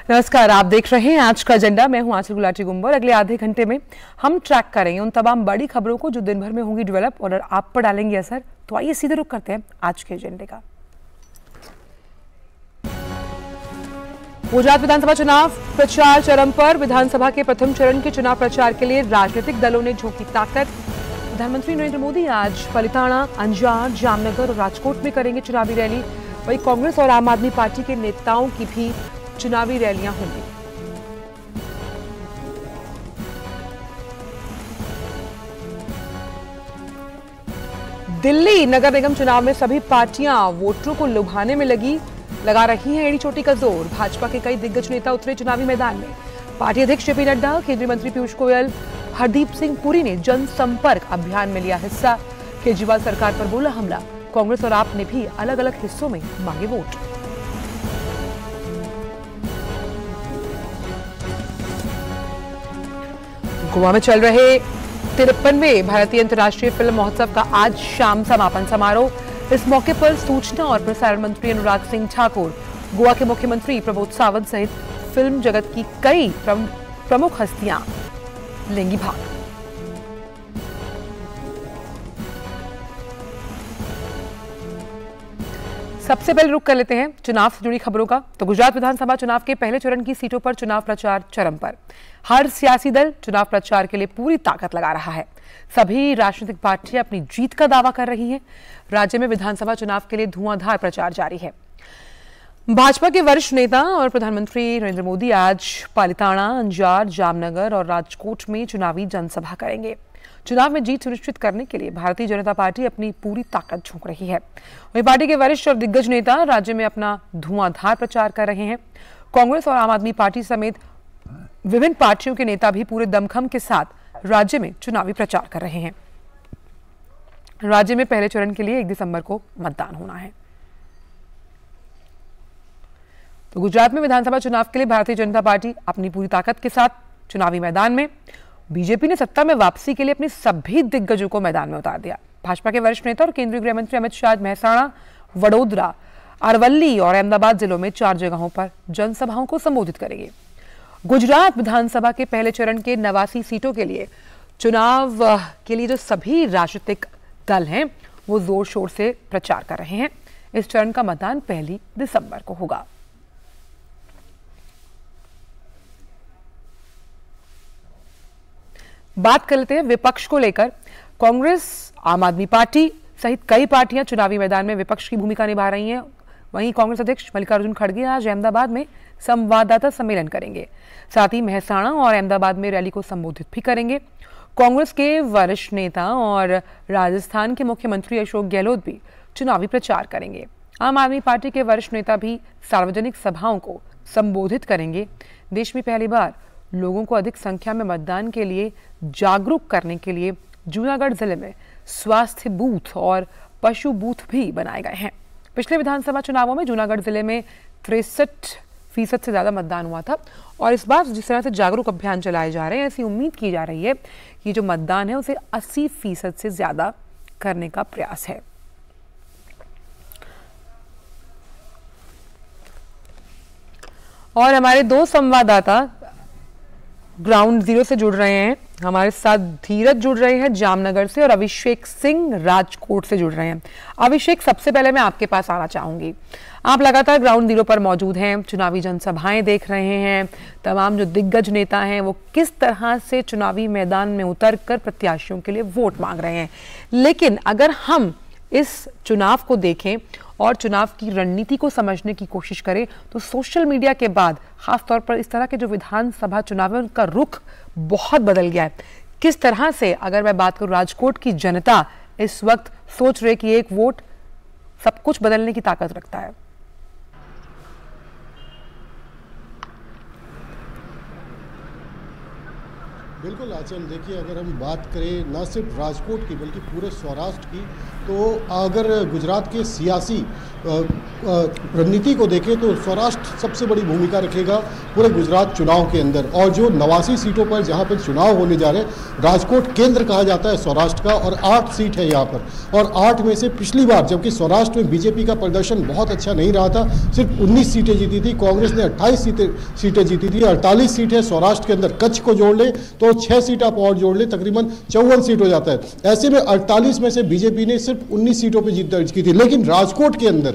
नमस्कार, आप देख रहे हैं आज का एजेंडा। मैं हूं आंचल गुलाटी गुंबर। अगले आधे घंटे में हम ट्रैक करेंगे उन तमाम बड़ी खबरों को जो दिन भर में होंगी डेवलप और आप पर डालेंगे असर। तो आइए सीधे रुख करते हैं आज के एजेंडे का। गुजरात विधानसभा चुनाव प्रचार चरम पर। विधानसभा के प्रथम चरण के चुनाव प्रचार के लिए राजनीतिक दलों ने झोंकी ताकत। प्रधानमंत्री नरेंद्र मोदी आज पलिताना, अंजार, जामनगर और राजकोट में करेंगे चुनावी रैली। वहीं कांग्रेस और आम आदमी पार्टी के नेताओं की भी चुनावी रैलियां होंगी। दिल्ली नगर निगम चुनाव में सभी पार्टियां वोटरों को लुभाने में लगा रही हैं एड़ी चोटी का जोर। भाजपा के कई दिग्गज नेता उतरे चुनावी मैदान में। पार्टी अध्यक्ष जेपी नड्डा, केंद्रीय मंत्री पीयूष गोयल, हरदीप सिंह पुरी ने जनसंपर्क अभियान में लिया हिस्सा। केजरीवाल सरकार पर बोला हमला। कांग्रेस और आप ने भी अलग अलग हिस्सों में मांगे वोट। गोवा में चल रहे 53वें भारतीय अंतर्राष्ट्रीय फिल्म महोत्सव का आज शाम समापन समारोह। इस मौके पर सूचना और प्रसारण मंत्री अनुराग सिंह ठाकुर, गोवा के मुख्यमंत्री प्रमोद सावंत सहित फिल्म जगत की कई प्रमुख हस्तियां लेंगी भाग। सबसे पहले रुख कर लेते हैं चुनाव से जुड़ी खबरों का। तो गुजरात विधानसभा चुनाव के पहले चरण की सीटों पर चुनाव प्रचार चरम पर। हर सियासी दल चुनाव प्रचार के लिए पूरी ताकत लगा रहा है। सभी राजनीतिक पार्टियां अपनी जीत का दावा कर रही हैं। राज्य में विधानसभा चुनाव के लिए धुआंधार प्रचार जारी है। भाजपा के वरिष्ठ नेता और प्रधानमंत्री नरेंद्र मोदी आज पालिताना, अंजार, जामनगर और राजकोट में चुनावी जनसभा करेंगे। चुनाव में जीत सुनिश्चित करने के लिए भारतीय जनता पार्टी अपनी पूरी ताकत झोंक रही है। वहीं पार्टी के वरिष्ठ और दिग्गज नेता राज्य में अपना धुआंधार प्रचार कर रहे हैं। कांग्रेस और आम आदमी पार्टी समेत विभिन्न पार्टियों के नेता भी पूरे दमखम के साथ राज्य में चुनावी प्रचार कर रहे हैं। राज्य में पहले चरण के लिए 1 दिसंबर को मतदान होना है। तो गुजरात में विधानसभा चुनाव के लिए भारतीय जनता पार्टी अपनी पूरी ताकत के साथ चुनावी मैदान में। बीजेपी ने सत्ता में वापसी के लिए अपने सभी दिग्गजों को मैदान में उतार दिया। भाजपा के वरिष्ठ नेता और केंद्रीय गृह मंत्री अमित शाह महसाणा, वडोदरा, अरवल्ली और अहमदाबाद जिलों में 4 जगहों पर जनसभाओं को संबोधित करेंगे। गुजरात विधानसभा के पहले चरण के 89 सीटों के लिए चुनाव के लिए जो सभी राजनीतिक दल हैं वो जोर शोर से प्रचार कर रहे हैं। इस चरण का मतदान 1 दिसंबर को होगा। बात कर लेते हैं विपक्ष को लेकर। कांग्रेस, आम आदमी पार्टी सहित कई पार्टियां चुनावी मैदान में विपक्ष की भूमिका निभा रही हैं। वहीं कांग्रेस अध्यक्ष मल्लिकार्जुन खड़गे आज अहमदाबाद में संवाददाता सम्मेलन करेंगे। साथ ही महसाणा और अहमदाबाद में रैली को संबोधित भी करेंगे। कांग्रेस के वरिष्ठ नेता और राजस्थान के मुख्यमंत्री अशोक गहलोत भी चुनावी प्रचार करेंगे। आम आदमी पार्टी के वरिष्ठ नेता भी सार्वजनिक सभाओं को संबोधित करेंगे। देश में पहली बार लोगों को अधिक संख्या में मतदान के लिए जागरूक करने के लिए जूनागढ़ जिले में स्वास्थ्य बूथ और पशु बूथ भी बनाए गए हैं। पिछले विधानसभा चुनावों में जूनागढ़ जिले में 63% से ज्यादा मतदान हुआ था और इस बार जिस तरह से जागरूक अभियान चलाए जा रहे हैं, ऐसी उम्मीद की जा रही है कि जो मतदान है उसे 80% से ज्यादा करने का प्रयास है। और हमारे 2 संवाददाता ग्राउंड जीरो से जुड़ रहे हैं। हमारे साथ धीरज जुड़ रहे हैं जामनगर से और अभिषेक सिंह राजकोट से जुड़ रहे हैं। अभिषेक, सबसे पहले मैं आपके पास आना चाहूंगी। आप लगातार ग्राउंड जीरो पर मौजूद हैं, चुनावी जनसभाएं देख रहे हैं। तमाम जो दिग्गज नेता हैं वो किस तरह से चुनावी मैदान में उतरकर प्रत्याशियों के लिए वोट मांग रहे हैं। लेकिन अगर हम इस चुनाव को देखें और चुनाव की रणनीति को समझने की कोशिश करें तो सोशल मीडिया के बाद खासतौर पर इस तरह के जो विधानसभा चुनाव है उनका रुख बहुत बदल गया है। किस तरह से, अगर मैं बात करूं, राजकोट की जनता इस वक्त सोच रहे कि एक वोट सब कुछ बदलने की ताकत रखता है। बिल्कुल आंचल, देखिए अगर हम बात करें न सिर्फ राजकोट की बल्कि पूरे सौराष्ट्र की, तो अगर गुजरात के सियासी रणनीति को देखें तो सौराष्ट्र सबसे बड़ी भूमिका रखेगा पूरे गुजरात चुनाव के अंदर। और जो 89 सीटों पर जहां पर चुनाव होने जा रहे हैं, राजकोट केंद्र कहा जाता है सौराष्ट्र का, और 8 सीट है यहाँ पर। और 8 में से पिछली बार जबकि सौराष्ट्र में बीजेपी का प्रदर्शन बहुत अच्छा नहीं रहा था, सिर्फ 19 सीटें जीती थी, कांग्रेस ने 28 सीटें जीती थी। 48 सीट है सौराष्ट्र के अंदर, कच्छ को जोड़ ले तो 6 सीट आप और जोड़ ले, तकरीबन 54 सीट हो जाता है। ऐसे में 48 में से बीजेपी ने सिर्फ 19 सीटों पर जीत दर्ज की थी, लेकिन राजकोट के अंदर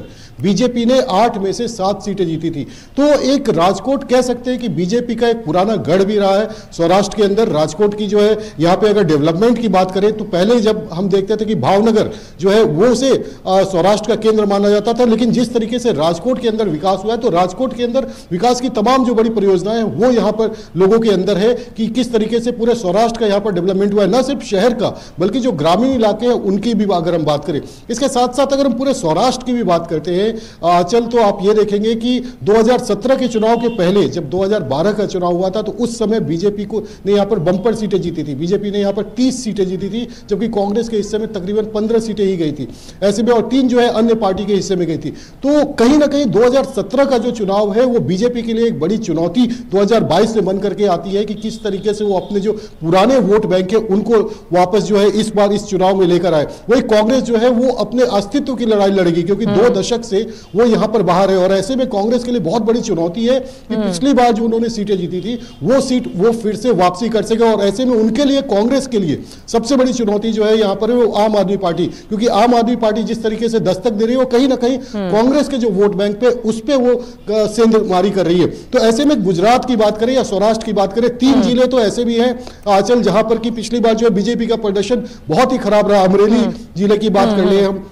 बीजेपी ने 8 में से 7 सीटें जीती थी। तो एक राजकोट कह सकते हैं कि बीजेपी का एक पुराना गढ़ भी रहा है सौराष्ट्र के अंदर। राजकोट की जो है यहाँ पे अगर डेवलपमेंट की बात करें तो पहले जब हम देखते थे कि भावनगर जो है वो उसे सौराष्ट्र का केंद्र माना जाता था, लेकिन जिस तरीके से राजकोट के अंदर विकास हुआ है, तो राजकोट के अंदर विकास की तमाम जो बड़ी परियोजनाएं हैं वो यहाँ पर लोगों के अंदर है कि किस तरीके से पूरे सौराष्ट्र का यहाँ पर डेवलपमेंट हुआ है, न सिर्फ शहर का बल्कि जो ग्रामीण इलाके हैं उनकी भी अगर हम बात करें। इसके साथ साथ अगर हम पूरे सौराष्ट्र की भी बात करते हैं आंचल, तो आप ये देखेंगे कि 2017 के चुनाव के पहले जब 2012 का चुनाव हुआ था तो उस समय बीजेपी को ने यहाँ पर बम्पर सीटें जीती थी। बीजेपी ने यहाँ पर 30 सीटें जीती थी, जबकि कांग्रेस के हिस्से में तकरीबन 15 सीटें ही गई थी। ऐसे में और 3 जो है अन्य पार्टी के हिस्से में गई थी। तो कहीं ना कहीं 2017 का जो चुनाव है वो बीजेपी के लिए एक बड़ी चुनौती 2022 में बन करके आती है कि किस तरीके से वो अपने जो पुराने वोट बैंक है उनको वापस जो है इस बार इस चुनाव में लेकर आए। वही कांग्रेस जो है वो अपने अस्तित्व की लड़ाई लड़ेगी, क्योंकि 2 दशक से वो यहां पर बाहर है। और ऐसे में कांग्रेस के लिए बहुत बड़ी चुनौती है कि पिछली बार जो उन्होंने सीटें जीती थी वो सीट वो फिर से वापसी कर सकेगा। और ऐसे में उनके लिए, कांग्रेस के लिए सबसे बड़ी चुनौती जो है यहां पर वो आम आदमी पार्टी, क्योंकि आम आदमी पार्टी जिस तरीके से दस्तक दे रही है वो कहीं ना कहीं कांग्रेस के जो वोट बैंक पे उस पे वो सेंधमारी कर रही है। तो ऐसे में गुजरात की बात करें या सौराष्ट्र की बात करें, 3 जिले तो ऐसे भी हैं आंचल जहां पर कि पिछली बार जो है बीजेपी का प्रदर्शन बहुत ही खराब रहा। अमरेली जिले की बात कर ले, हम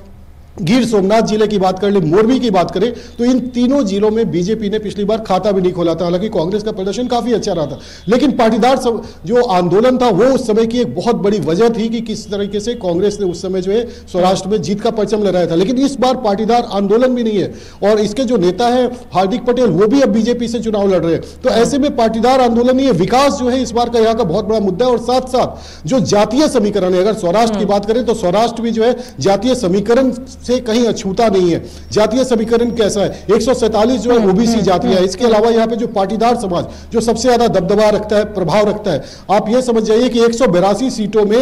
गिर सोमनाथ जिले की बात कर ले, मोरबी की बात करें, तो इन तीनों जिलों में बीजेपी ने पिछली बार खाता भी नहीं खोला था। हालांकि कांग्रेस का प्रदर्शन काफी अच्छा रहा था, लेकिन पाटीदार जो आंदोलन था वो उस समय की एक बहुत बड़ी वजह थी कि किस तरीके से कांग्रेस ने उस समय जो है सौराष्ट्र में जीत का परचम लहराया था। लेकिन इस बार पाटीदार आंदोलन भी नहीं है और इसके जो नेता है हार्दिक पटेल वो भी अब बीजेपी से चुनाव लड़ रहे हैं। तो ऐसे में पाटीदार आंदोलन नहीं है, विकास जो है इस बार का यहाँ का बहुत बड़ा मुद्दा है। और साथ साथ जो जातीय समीकरण है, अगर सौराष्ट्र की बात करें तो सौराष्ट्र भी जो है जातीय समीकरण से कहीं अछूता नहीं है। जातीय समीकरण कैसा है, 147 जो है ओबीसी जाति है। इसके अलावा यहाँ पे जो पाटीदार समाज जो सबसे ज्यादा दबदबा रखता है, प्रभाव रखता है, आप ये समझ जाइए कि 182 सीटों में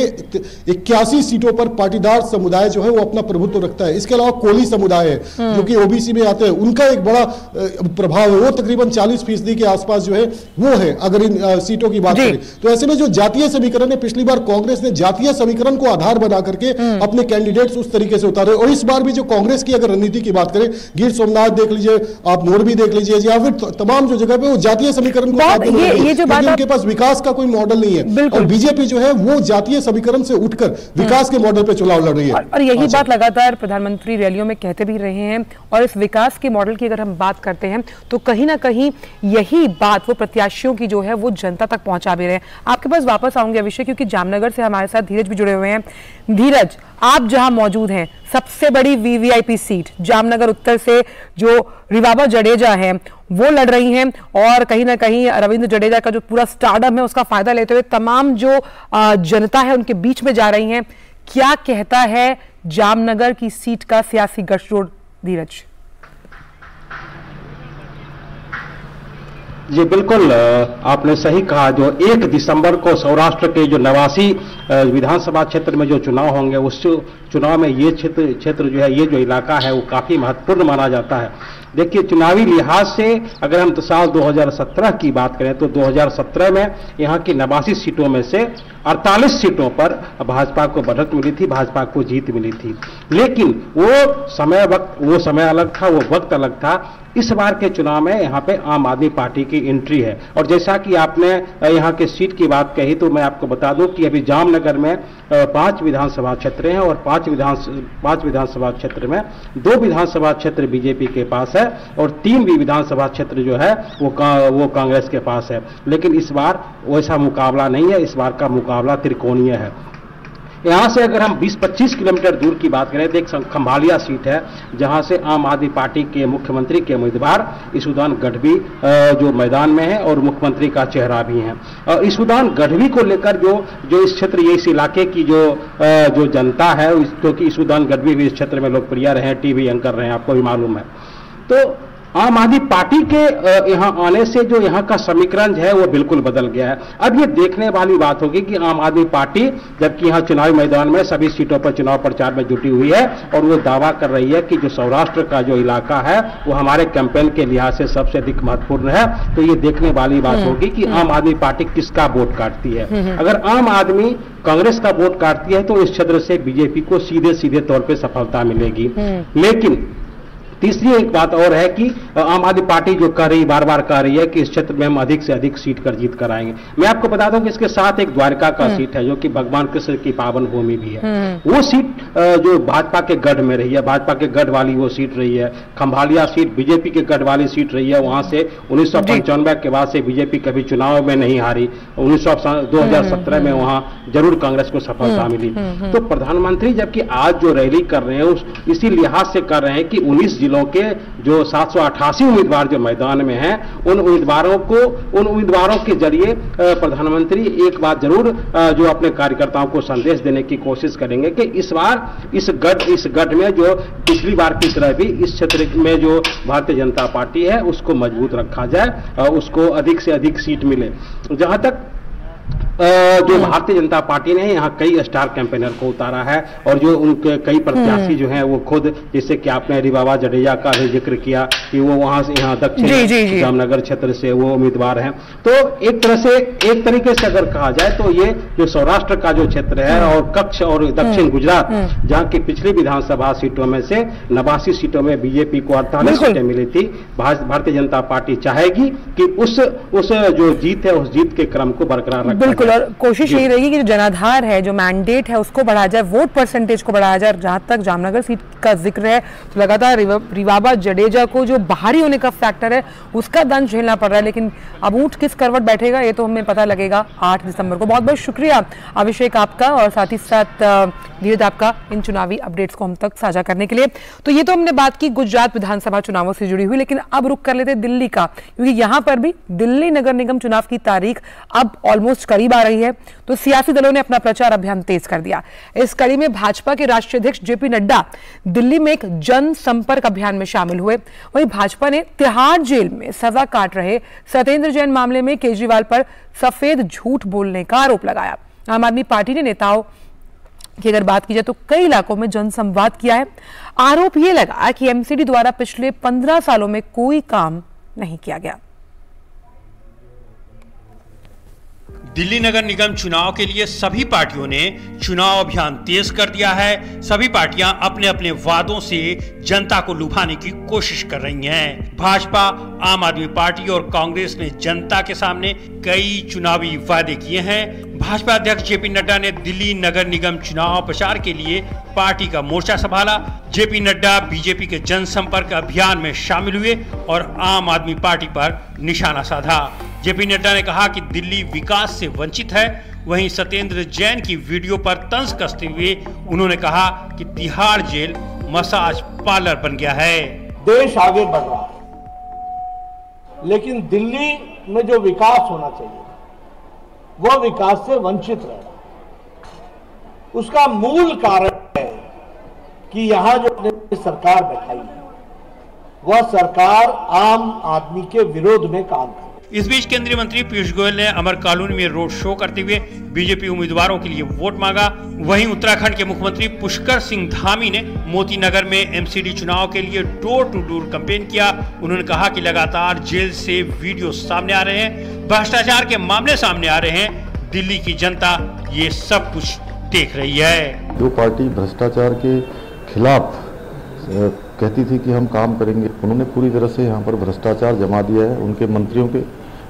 81 सीटों पर पाटीदार समुदाय जो है वो अपना प्रभुत्व रखता है। इसके अलावा कोली समुदाय है जो कि ओबीसी में आते हैं, उनका एक बड़ा प्रभाव है, वो तकरीबन 40% के आसपास जो है वो है अगर इन सीटों की बात करें। तो ऐसे में जो जातीय समीकरण है, पिछली बार कांग्रेस ने जातीय समीकरण को आधार बना करके अपने कैंडिडेट्स उस तरीके से उतारे। और इस बार भी जो कांग्रेस की अगर रणनीति की बात करें, गिर सोमनाथ देख लीजिए, आप मोरबी देख लीजिए, या फिर तमाम जो जगह पे वो जातीय समीकरण को ये जो बात उनके पास विकास का कोई मॉडल नहीं है। और बीजेपी जो है वो जातीय समीकरण से उठकर विकास के मॉडल पे चुनाव लड़ रही है। और यही बात लगातार प्रधानमंत्री रैलियों में कहते भी रहे हैं। और इस विकास के मॉडल की अगर हम बात करते हैं तो कहीं ना कहीं यही बात वो प्रत्याशियों की जो है वो जनता तक पहुंचा भी रहे हैं। आपके पास वापस आऊंगे अभिषेक, क्योंकि जामनगर से हमारे साथ धीरज भी जुड़े हुए हैं। धीरज, आप जहां मौजूद हैं, सबसे बड़ी वीवीआईपी सीट जामनगर उत्तर से जो रिवाबा जडेजा है वो लड़ रही हैं, और कहीं ना कहीं रविंद्र जडेजा का जो पूरा स्टारडम है उसका फायदा लेते हुए तमाम जो जनता है उनके बीच में जा रही हैं। क्या कहता है जामनगर की सीट का सियासी गठजोड़, धीरज? जी बिल्कुल, आपने सही कहा। जो 1 दिसंबर को सौराष्ट्र के जो 89 विधानसभा क्षेत्र में जो चुनाव होंगे, उस चुनाव में ये क्षेत्र जो है, ये जो इलाका है वो काफी महत्वपूर्ण माना जाता है। देखिए, चुनावी लिहाज से अगर हम साल 2017 की बात करें तो 2017 में यहाँ की 89 सीटों में से 48 सीटों पर भाजपा को बढ़त मिली थी, भाजपा को जीत मिली थी। लेकिन वो समय अलग था, वो वक्त अलग था। इस बार के चुनाव में यहाँ पे आम आदमी पार्टी की एंट्री है। और जैसा कि आपने यहाँ के सीट की बात कही, तो मैं आपको बता दूं कि अभी जामनगर में 5 विधानसभा क्षेत्र हैं और 5 विधानसभा क्षेत्र में 2 विधानसभा क्षेत्र बीजेपी के पास है और 3 भी विधानसभा क्षेत्र जो है वो कांग्रेस के पास है। लेकिन इस बार वैसा मुकाबला नहीं है, इस बार का मुकाबला त्रिकोणीय है। यहाँ से अगर हम 20-25 किलोमीटर दूर की बात करें तो एक खंभालिया सीट है, जहाँ से आम आदमी पार्टी के मुख्यमंत्री के उम्मीदवार ईशुदान गढ़वी जो मैदान में है और मुख्यमंत्री का चेहरा भी है। ईशुदान गढ़वी को लेकर जो इस क्षेत्र, ये इस इलाके की जो जनता है, क्योंकि ईशुदान गढ़वी भी इस क्षेत्र में लोकप्रिय रहे हैं, टीवी एंकर रहे हैं, आपको भी मालूम है। तो आम आदमी पार्टी के यहाँ आने से जो यहाँ का समीकरण है वो बिल्कुल बदल गया है। अब ये देखने वाली बात होगी कि आम आदमी पार्टी जबकि यहाँ चुनावी मैदान में सभी सीटों पर चुनाव प्रचार में जुटी हुई है और वो दावा कर रही है कि जो सौराष्ट्र का जो इलाका है वो हमारे कैंपेन के लिहाज से सबसे अधिक महत्वपूर्ण है। तो ये देखने वाली बात होगी कि आम आदमी पार्टी किसका वोट काटती है। अगर आम आदमी कांग्रेस का वोट काटती है तो इस क्षेत्र से बीजेपी को सीधे सीधे तौर पर सफलता मिलेगी। लेकिन तीसरी एक बात और है कि आम आदमी पार्टी जो बार बार कह रही है कि इस क्षेत्र में हम अधिक से अधिक सीट कर जीत कराएंगे। मैं आपको बता दूं कि इसके साथ एक द्वारका का सीट है जो कि भगवान कृष्ण की पावन भूमि भी है। वो सीट जो भाजपा के गढ़ में रही है, भाजपा के गढ़ वाली वो सीट रही है। खंभालिया सीट बीजेपी के गढ़ वाली सीट रही है। वहां से 1995 के बाद से बीजेपी कभी चुनाव में नहीं हारी। 2017 में वहां जरूर कांग्रेस को सफलता मिली। तो प्रधानमंत्री जबकि आज जो रैली कर रहे हैं इसी लिहाज से कर रहे हैं कि 19 जिलों के जो 788 उम्मीदवार जो मैदान में हैं, उन उम्मीदवारों के जरिए प्रधानमंत्री एक बात जरूर जो अपने कार्यकर्ताओं को संदेश देने की कोशिश करेंगे कि इस बार इस गढ़ में जो पिछली बार की तरह भी इस क्षेत्र में जो भारतीय जनता पार्टी है उसको मजबूत रखा जाए, उसको अधिक से अधिक सीट मिले। जहां तक जो भारतीय जनता पार्टी ने यहाँ कई स्टार कैंपेनर को उतारा है और जो उनके कई प्रत्याशी जो हैं वो खुद, जैसे कि आपने रिवाबा जडेजा का भी जिक्र किया कि वो वहां से यहाँ दक्षिण जामनगर क्षेत्र से वो उम्मीदवार हैं। तो एक तरीके से अगर कहा जाए तो ये जो सौराष्ट्र का जो क्षेत्र है और कच्छ और दक्षिण गुजरात, जहाँ की पिछली विधानसभा सीटों में से 89 सीटों में बीजेपी को 48 सीटें मिली थी, भारतीय जनता पार्टी चाहेगी कि उस जो जीत है उस जीत के क्रम को बरकरार रखा जाए। और कोशिश यही रहेगी कि जो जनाधार है, जो मैंडेट है, उसको बढ़ाया जाए, वोट परसेंटेज को बढ़ाया जाए। जहां तक जामनगर सीट का जिक्र है तो लगातार रिवाबा जडेजा को जो बाहरी होने का फैक्टर है उसका दंश झेलना पड़ रहा है। लेकिन अब ऊंट किस करवट बैठेगा ये तो हमें पता लगेगा 8 दिसंबर को। बहुत बहुत शुक्रिया अभिषेक आपका और साथ ही साथ धीरज आपका इन चुनावी अपडेट्स को हम तक साझा करने के लिए। तो ये तो हमने बात की गुजरात विधानसभा चुनावों से जुड़ी हुई, लेकिन अब रुक कर लेते दिल्ली का, क्योंकि यहां पर भी दिल्ली नगर निगम चुनाव की तारीख अब ऑलमोस्ट करीब आ रही है। तो सियासी दलों ने अपना प्रचार अभियान तेज कर दिया। इस कड़ी में भाजपा के राष्ट्रीय अध्यक्ष जेपी नड्डा दिल्ली में एक जन संपर्क अभियान में शामिल हुए। वहीं भाजपा ने तिहाड़ जेल में सजा काट रहे सत्येंद्र जैन मामले में केजरीवाल पर सफेद झूठ बोलने का आरोप लगाया। आम आदमी पार्टी ने नेताओं की अगर बात की जाए तो कई इलाकों में जनसंवाद किया है। आरोप यह लगा कि एमसीडी द्वारा पिछले 15 सालों में कोई काम नहीं किया गया। दिल्ली नगर निगम चुनाव के लिए सभी पार्टियों ने चुनाव अभियान तेज कर दिया है। सभी पार्टियां अपने अपने वादों से जनता को लुभाने की कोशिश कर रही हैं। भाजपा, आम आदमी पार्टी और कांग्रेस ने जनता के सामने कई चुनावी वादे किए हैं। भाजपा अध्यक्ष जेपी नड्डा ने दिल्ली नगर निगम चुनाव प्रचार के लिए पार्टी का मोर्चा संभाला। जेपी नड्डा बीजेपी के जनसंपर्क अभियान में शामिल हुए और आम आदमी पार्टी पर निशाना साधा। जेपी नड्डा ने कहा कि दिल्ली विकास से वंचित है। वहीं सत्येंद्र जैन की वीडियो पर तंज कसते हुए उन्होंने कहा कि तिहाड़ जेल मसाज पार्लर बन गया है। देश आगे बढ़ रहा है, लेकिन दिल्ली में जो विकास होना चाहिए वह विकास से वंचित रह रहा है। उसका मूल कारण है कि यहां जो सरकार बैठाई है वह सरकार आम आदमी के विरोध में काम कर रही है। इस बीच केंद्रीय मंत्री पीयूष गोयल ने अमर कॉलोनी में रोड शो करते हुए बीजेपी उम्मीदवारों के लिए वोट मांगा। वहीं उत्तराखंड के मुख्यमंत्री पुष्कर सिंह धामी ने मोती नगर में एमसीडी चुनाव के लिए डोर टू डोर कैंपेन किया। उन्होंने कहा कि लगातार जेल से वीडियो सामने आ रहे हैं, भ्रष्टाचार के मामले सामने आ रहे हैं। दिल्ली की जनता ये सब कुछ देख रही है। जो पार्टी भ्रष्टाचार के खिलाफ कहती थी कि हम काम करेंगे, उन्होंने पूरी तरह से यहाँ पर भ्रष्टाचार जमा दिया है। उनके मंत्रियों के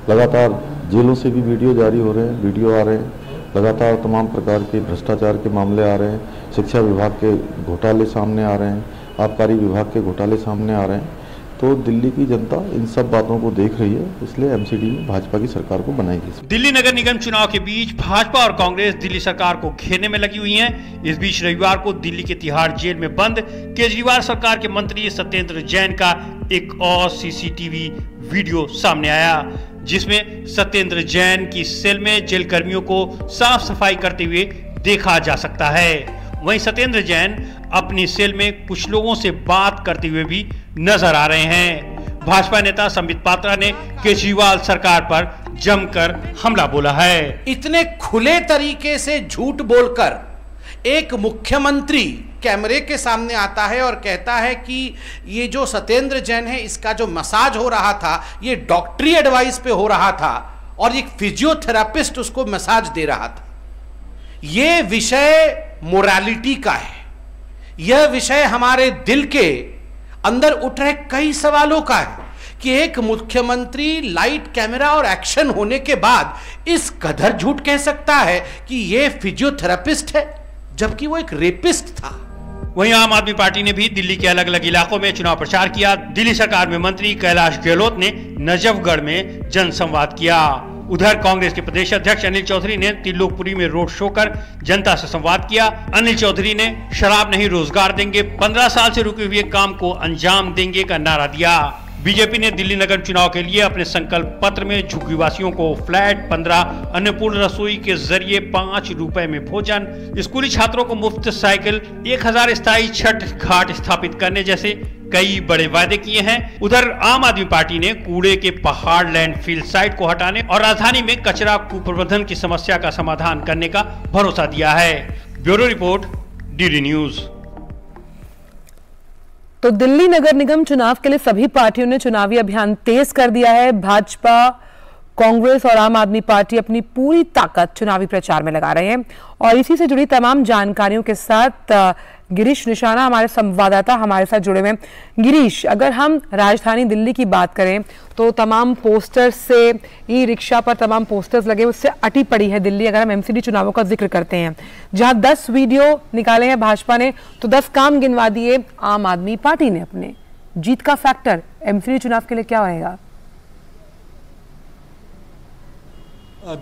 लगातार जेलों से भी वीडियो जारी हो रहे हैं, वीडियो आ रहे हैं, लगातार तमाम प्रकार के भ्रष्टाचार के मामले आ रहे हैं। शिक्षा विभाग के घोटाले सामने आ रहे हैं, आबकारी विभाग के घोटाले सामने आ रहे हैं। तो दिल्ली की जनता इन सब बातों को देख रही है, इसलिए एमसीडी में भाजपा की सरकार को बनाएगी। दिल्ली नगर निगम चुनाव के बीच भाजपा और कांग्रेस दिल्ली सरकार को घेरने में लगी हुई हैं। इस बीच रविवार को दिल्ली के तिहाड़ जेल में बंद केजरीवाल सरकार के मंत्री सत्येंद्र जैन का एक और सीसीटीवी वीडियो सामने आया, जिसमें सत्येंद्र जैन की सेल में जेल कर्मियों को साफ सफाई करते हुए देखा जा सकता है। वहीं सत्येंद्र जैन अपनी सेल में कुछ लोगों से बात करते हुए भी नजर आ रहे हैं। भाजपा नेता संबित पात्रा ने केजरीवाल सरकार पर जमकर हमला बोला है। इतने खुले तरीके से झूठ बोलकर एक मुख्यमंत्री कैमरे के सामने आता है और कहता है कि ये जो सत्येंद्र जैन है इसका जो मसाज हो रहा था ये डॉक्टरी एडवाइस पे हो रहा था और एक फिजियोथेरापिस्ट उसको मसाज दे रहा था। ये विषय मोरालिटी का है, यह विषय हमारे दिल के अंदर उठ रहे कई सवालों का है कि एक मुख्यमंत्री लाइट कैमरा और एक्शन होने के बाद इस कदर झूठ कह सकता है कि यह फिजियोथेरापिस्ट है, जबकि वो एक रेपिस्ट था। वहीं आम आदमी पार्टी ने भी दिल्ली के अलग अलग इलाकों में चुनाव प्रचार किया। दिल्ली सरकार में मंत्री कैलाश गहलोत ने नजफगढ़ में जनसंवाद किया। उधर कांग्रेस के प्रदेश अध्यक्ष अनिल चौधरी ने त्रिलोकपुरी में रोड शो कर जनता से संवाद किया। अनिल चौधरी ने शराब नहीं रोजगार देंगे, 15 साल से रुके हुए काम को अंजाम देंगे का नारा दिया। बीजेपी ने दिल्ली नगर चुनाव के लिए अपने संकल्प पत्र में झुग्गीवासियों को फ्लैट 15, अन्नपूर्ण रसोई के जरिए 5 रुपए में भोजन, स्कूली छात्रों को मुफ्त साइकिल, 1000 स्थायी छठ घाट स्थापित करने जैसे कई बड़े वादे किए हैं। उधर आम आदमी पार्टी ने कूड़े के पहाड़ लैंडफिल साइट को हटाने और राजधानी में कचरा कुप्रबंधन की समस्या का समाधान करने का भरोसा दिया है। Bureau report, DD news. तो दिल्ली नगर निगम चुनाव के लिए सभी पार्टियों ने चुनावी अभियान तेज कर दिया है। भाजपा, कांग्रेस और आम आदमी पार्टी अपनी पूरी ताकत चुनावी प्रचार में लगा रहे हैं और इसी से जुड़ी तमाम जानकारियों के साथ गिरीश निशाना हमारे संवाददाता हमारे साथ जुड़े हुए हैं। गिरीश, अगर हम राजधानी दिल्ली की बात करें तो तमाम पोस्टर्स से, ई रिक्शा पर तमाम पोस्टर्स लगे, उससे अटी पड़ी है दिल्ली। अगर हम एमसीडी चुनावों का जिक्र करते हैं, जहां 10 वीडियो निकाले हैं भाजपा ने, तो 10 काम गिनवा दिए आम आदमी पार्टी ने अपने। जीत का फैक्टर एमसीडी चुनाव के लिए क्या रहेगा?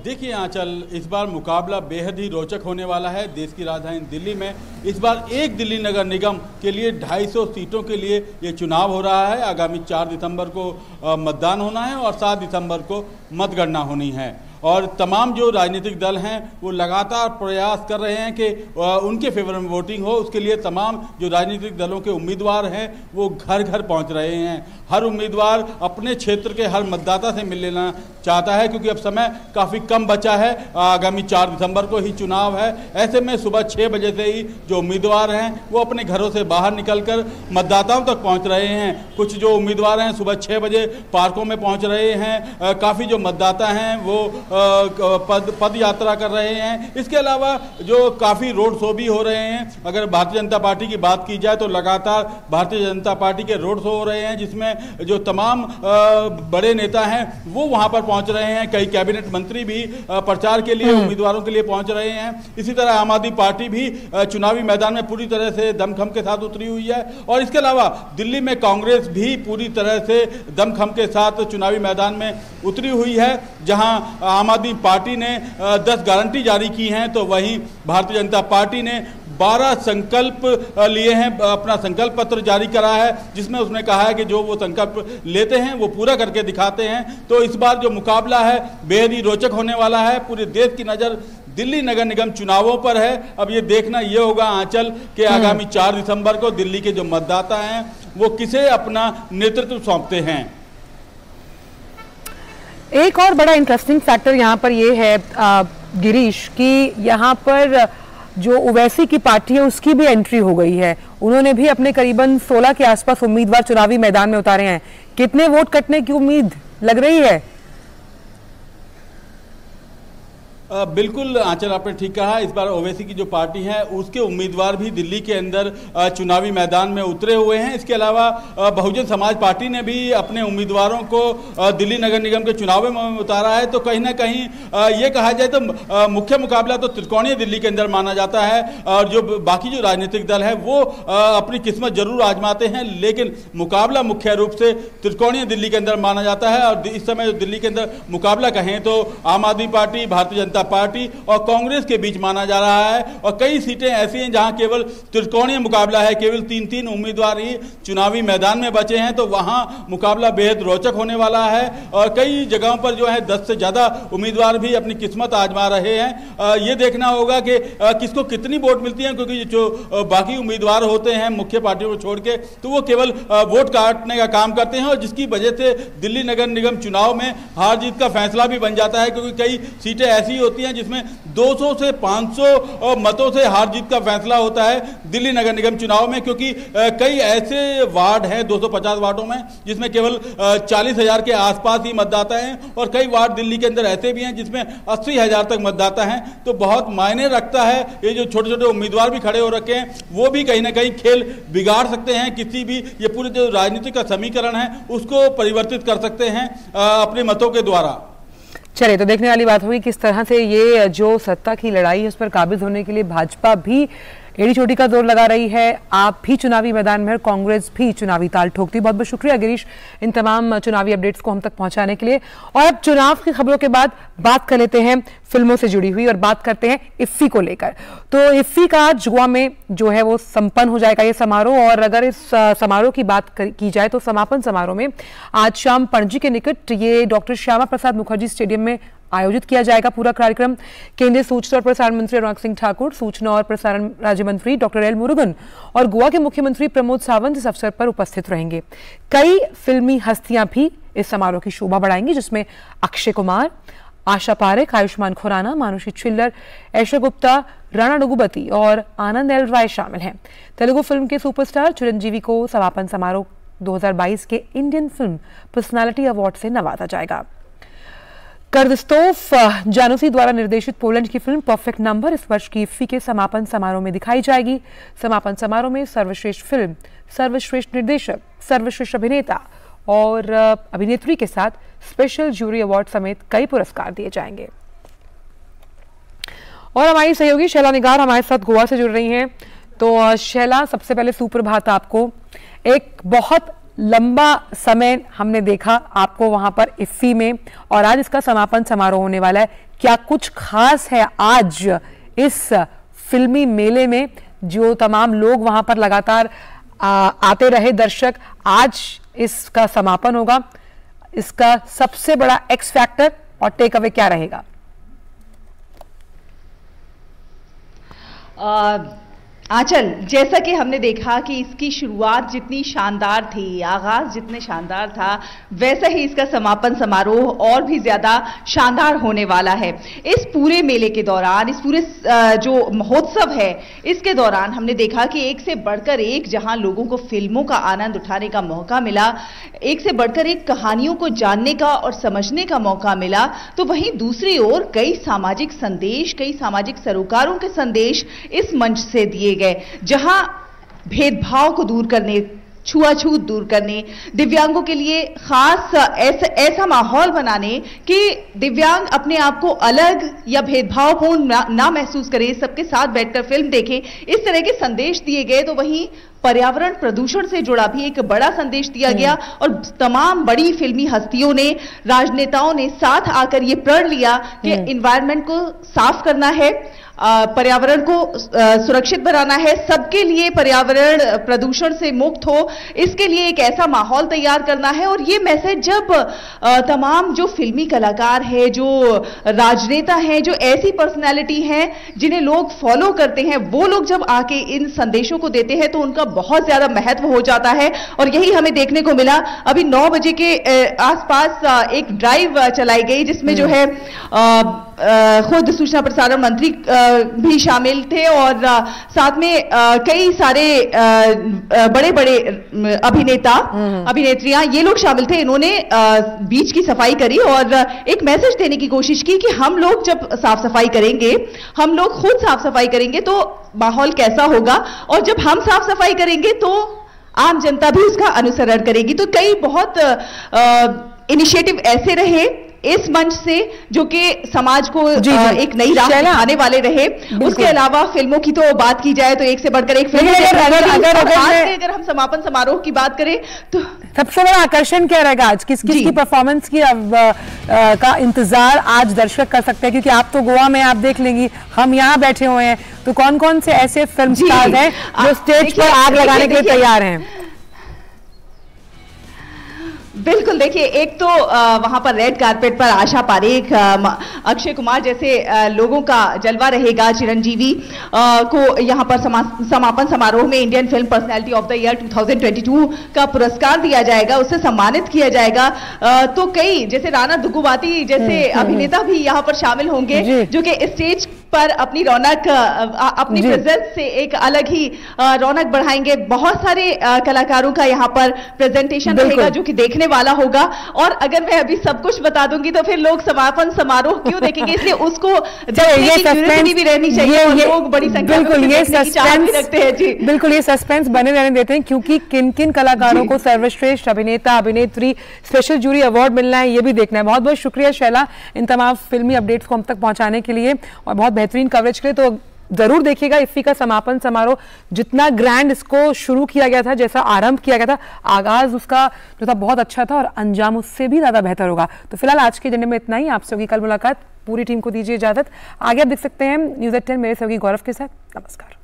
देखिए आंचल, इस बार मुकाबला बेहद ही रोचक होने वाला है। देश की राजधानी दिल्ली में इस बार एक दिल्ली नगर निगम के लिए 250 सीटों के लिए ये चुनाव हो रहा है। आगामी 4 दिसंबर को मतदान होना है और 7 दिसंबर को मतगणना होनी है। और तमाम जो राजनीतिक दल हैं वो लगातार प्रयास कर रहे हैं कि उनके फेवर में वोटिंग हो। उसके लिए तमाम जो राजनीतिक दलों के उम्मीदवार हैं वो घर घर पहुंच रहे हैं। हर उम्मीदवार अपने क्षेत्र के हर मतदाता से मिल लेना चाहता है, क्योंकि अब समय काफ़ी कम बचा है। आगामी 4 दिसंबर को ही चुनाव है। ऐसे में सुबह 6 बजे से ही जो उम्मीदवार हैं वो अपने घरों से बाहर निकलकर मतदाताओं तक पहुँच रहे हैं। कुछ जो उम्मीदवार हैं सुबह 6 बजे पार्कों में पहुँच रहे हैं। काफ़ी जो मतदाता हैं वो पद यात्रा कर रहे हैं। इसके अलावा जो काफ़ी रोड शो भी हो रहे हैं। अगर भारतीय जनता पार्टी की बात की जाए तो लगातार भारतीय जनता पार्टी के रोड शो हो रहे हैं, जिसमें जो तमाम बड़े नेता हैं वो वहां पर पहुंच रहे हैं। कई कैबिनेट मंत्री भी प्रचार के लिए उम्मीदवारों के लिए पहुंच रहे हैं। इसी तरह आम आदमी पार्टी भी चुनावी मैदान में पूरी तरह से दमखम के साथ उतरी हुई है। और इसके अलावा दिल्ली में कांग्रेस भी पूरी तरह से दमखम के साथ चुनावी मैदान में उतरी हुई है। जहां आम आदमी पार्टी ने 10 गारंटी जारी की हैं, तो वहीं भारतीय जनता पार्टी ने 12 संकल्प लिए हैं, अपना संकल्प पत्र जारी करा है, जिसमें उसने कहा है कि जो वो संकल्प लेते हैं वो पूरा करके दिखाते हैं। तो इस बार जो मुकाबला है बेहद ही रोचक होने वाला है। पूरे देश की नज़र दिल्ली नगर निगम चुनावों पर है। अब ये देखना ये होगा आंचल कि आगामी 4 दिसंबर को दिल्ली के जो मतदाता हैं वो किसे अपना नेतृत्व सौंपते हैं। एक और बड़ा इंटरेस्टिंग फैक्टर यहाँ पर ये है गिरीश, कि यहाँ पर जो ओवैसी की पार्टी है उसकी भी एंट्री हो गई है। उन्होंने भी अपने करीबन 16 के आसपास उम्मीदवार चुनावी मैदान में उतारे हैं। कितने वोट कटने की उम्मीद लग रही है? बिल्कुल आंचल, आपने ठीक कहा। इस बार ओवैसी की जो पार्टी है उसके उम्मीदवार भी दिल्ली के अंदर चुनावी मैदान में उतरे हुए हैं। इसके अलावा बहुजन समाज पार्टी ने भी अपने उम्मीदवारों को दिल्ली नगर निगम के चुनाव में उतारा है। तो कहीं ना कहीं ये कहा जाए तो मुख्य मुकाबला तो त्रिकोणीय दिल्ली के अंदर माना जाता है, और जो बाकी जो राजनीतिक दल है वो अपनी किस्मत जरूर आजमाते हैं, लेकिन मुकाबला मुख्य रूप से त्रिकोणीय दिल्ली के अंदर माना जाता है। और इस समय दिल्ली के अंदर मुकाबला कहें तो आम आदमी पार्टी, भारतीय जनता पार्टी और कांग्रेस के बीच माना जा रहा है। और कई सीटें ऐसी हैं जहां केवल त्रिकोणीय मुकाबला है, केवल 3-3 उम्मीदवार ही चुनावी मैदान में बचे हैं। तो वहां मुकाबला बेहद रोचक होने वाला है और कई जगहों पर जो है 10 से ज्यादा उम्मीदवार भी अपनी किस्मत आजमा रहे हैं। ये देखना होगा कि किसको कितनी वोट मिलती है, क्योंकि जो बाकी उम्मीदवार होते हैं मुख्य पार्टियों को छोड़ के, तो वो केवल वोट काटने का काम करते हैं, और जिसकी वजह से दिल्ली नगर निगम चुनाव में हार जीत का फैसला भी बन जाता है। क्योंकि कई सीटें ऐसी होती हैं जिसमें 200 से 500 मतों से हार जीत का फैसला होता है दिल्ली नगर निगम चुनाव में। क्योंकि कई ऐसे वार्ड हैं 250 वार्डों में जिसमें केवल 40,000 के आसपास ही मतदाता हैं, और कई वार्ड दिल्ली के अंदर ऐसे भी हैं जिसमें 80,000 तक मतदाता हैं। तो बहुत मायने रखता है। ये जो छोटे छोटे उम्मीदवार भी खड़े हो रखे हैं वो भी कहीं ना कहीं खेल बिगाड़ सकते हैं, किसी भी ये पूरे जो राजनीतिक का समीकरण है उसको परिवर्तित कर सकते हैं अपने मतों के द्वारा। चलिए, तो देखने वाली बात होगी किस तरह से ये जो सत्ता की लड़ाई है उस पर काबिज होने के लिए भाजपा भी एड़ी चोटी का जोर लगा रही है। आप भी चुनावी मैदान में, कांग्रेस भी चुनावी ताल ठोकती। बहुत बहुत शुक्रिया गिरीश इन तमाम चुनावी अपडेट्स को हम तक पहुंचाने के लिए। और अब चुनाव की खबरों के बाद बात कर लेते हैं फिल्मों से जुड़ी हुई, और बात करते हैं इफ्फी को लेकर। तो इफ्फी का आज गोवा में जो है वो संपन्न हो जाएगा ये समारोह। और अगर इस समारोह की बात की जाए तो समापन समारोह में आज शाम पणजी के निकट ये डॉक्टर श्यामा प्रसाद मुखर्जी स्टेडियम में आयोजित किया जाएगा पूरा कार्यक्रम। केंद्रीय सूचना और प्रसारण मंत्री अनुराग सिंह ठाकुर, सूचना और प्रसारण राज्य मंत्री डॉक्टर एल मुरुगन और गोवा के मुख्यमंत्री प्रमोद सावंत इस अवसर पर उपस्थित रहेंगे। कई फिल्मी हस्तियां भी इस समारोह की शोभा बढ़ाएंगी, जिसमें अक्षय कुमार, आशा पारेख, आयुष्मान खुराना, मानुषी छिल्लर, ऐशा गुप्ता, राणा डुगुबती और आनंद एल राय शामिल हैं। तेलुगु फिल्म के सुपरस्टार चिरंजीवी को समापन समारोह 2022 के इंडियन फिल्म पर्सनालिटी अवार्ड से नवाजा जाएगा। कर्दिस्तोफ जानूसी द्वारा निर्देशित पोलैंड की फिल्म परफेक्ट नंबर इस वर्ष की इफ्फी के समापन समारोह में दिखाई जाएगी। समापन समारोह में सर्वश्रेष्ठ फिल्म, सर्वश्रेष्ठ निर्देशक, सर्वश्रेष्ठ अभिनेता और अभिनेत्री के साथ स्पेशल जूरी अवार्ड समेत कई पुरस्कार दिए जाएंगे। और हमारी सहयोगी शैला निगार हमारे साथ गोवा से जुड़ रही हैं। तो शैला, सबसे पहले सुप्रभात आपको। एक बहुत लंबा समय हमने देखा आपको वहां पर इफ्फी में, और आज इसका समापन समारोह होने वाला है। क्या कुछ खास है आज इस फिल्मी मेले में? जो तमाम लोग वहां पर लगातार आते रहे दर्शक, आज इसका समापन होगा। इसका सबसे बड़ा एक्स फैक्टर और टेक अवे क्या रहेगा? आंचल, जैसा कि हमने देखा कि इसकी शुरुआत जितनी शानदार थी, आगाज जितने शानदार था, वैसा ही इसका समापन समारोह और भी ज्यादा शानदार होने वाला है। इस पूरे मेले के दौरान, इस पूरे जो महोत्सव है, इसके दौरान हमने देखा कि एक से बढ़कर एक, जहां लोगों को फिल्मों का आनंद उठाने का मौका मिला, एक से बढ़कर एक कहानियों को जानने का और समझने का मौका मिला, तो वहीं दूसरी ओर कई सामाजिक संदेश, कई सामाजिक सरोकारों के संदेश इस मंच से दिए गए, जहां भेदभाव को दूर करने, छुआछूत दूर करने, दिव्यांगों के लिए खास ऐसा माहौल बनाने कि दिव्यांग अपने आप को अलग या भेदभावपूर्ण ना महसूस करें, सबके साथ बैठकर फिल्म देखें, इस तरह के संदेश दिए गए। तो वहीं पर्यावरण प्रदूषण से जुड़ा भी एक बड़ा संदेश दिया गया, और तमाम बड़ी फिल्मी हस्तियों ने, राजनेताओं ने साथ आकर यह प्रण लिया कि एनवायरनमेंट को साफ करना है, पर्यावरण को सुरक्षित बनाना है, सबके लिए पर्यावरण प्रदूषण से मुक्त हो, इसके लिए एक ऐसा माहौल तैयार करना है। और ये मैसेज जब तमाम जो फिल्मी कलाकार हैं, जो राजनेता हैं, जो ऐसी पर्सनैलिटी हैं जिन्हें लोग फॉलो करते हैं, वो लोग जब आके इन संदेशों को देते हैं तो उनका बहुत ज्यादा महत्व हो जाता है। और यही हमें देखने को मिला। अभी 9 बजे के आसपास एक ड्राइव चलाई गई जिसमें जो है खुद सूचना प्रसारण मंत्री भी शामिल थे और साथ में कई सारे बड़े बड़े अभिनेता अभिनेत्रियां ये लोग शामिल थे। इन्होंने बीच की सफाई करी और एक मैसेज देने की कोशिश की कि हम लोग जब साफ सफाई करेंगे, हम लोग खुद साफ सफाई करेंगे तो माहौल कैसा होगा, और जब हम साफ सफाई करेंगे तो आम जनता भी उसका अनुसरण करेगी। तो कई बहुत इनिशिएटिव ऐसे रहे इस मंच से जो कि समाज को एक नई राह दिखाने वाले रहे। उसके अलावा फिल्मों की तो बात की जाए तो एक से बढ़कर एक फिल्म। अगर हम समापन समारोह की बात करें तो सबसे बड़ा आकर्षण क्या रहेगा आज? किस की परफॉर्मेंस की का इंतजार आज दर्शक कर सकते हैं? क्योंकि आप तो गोवा में आप देख लेंगी, हम यहाँ बैठे हुए हैं, तो कौन कौन से ऐसे फिल्म स्टार हैं जो स्टेज पर आग लगाने के लिए तैयार हैं? बिल्कुल, देखिए एक तो वहां पर रेड कारपेट पर आशा पारेख, अक्षय कुमार जैसे लोगों का जलवा रहेगा। चिरंजीवी को यहां पर समापन समारोह में Indian film personality of the year 2022 का पुरस्कार दिया जाएगा, उससे सम्मानित किया जाएगा। तो कई जैसे राणा दुग्गुबाती जैसे अभिनेता भी यहां पर शामिल होंगे जो कि स्टेज पर अपनी रौनक, अपनी प्रेजेंस से एक अलग ही रौनक बढ़ाएंगे। बहुत सारे कलाकारों का यहाँ पर प्रेजेंटेशन रहेगा जो कि देखने वाला होगा। और अगर मैं अभी सब कुछ बता दूंगी तो फिर लोग समापन समारोह क्यों देखेंगे, इसलिए उसको देखने की क्यूरियोसिटी भी रहनी चाहिए और लोग बड़ी संख्या में देखने की चाह भी रखते हैं। जी बिल्कुल, ये सस्पेंस बने रहने देते हैं क्योंकि किन किन कलाकारों को सर्वश्रेष्ठ अभिनेता अभिनेत्री स्पेशल जूरी अवार्ड मिलना है, ये भी देखना है। बहुत बहुत शुक्रिया शैला इन तमाम फिल्मी अपडेट्स को हम तक पहुंचाने के लिए और बहुत बेहतरीन कवरेज के लिए। तो जरूर देखिएगा इफ्फी का समापन समारोह, जितना ग्रैंड इसको शुरू किया गया था, जैसा आरंभ किया गया था, आगाज उसका जो था बहुत अच्छा था और अंजाम उससे भी ज्यादा बेहतर होगा। तो फिलहाल आज के एजेंडे में इतना ही। आपसे होगी कल मुलाकात। पूरी टीम को दीजिए इजाजत। आगे आप देख सकते हैं न्यूज़ 18 मेरे से होगी गौरव के साथ। नमस्कार।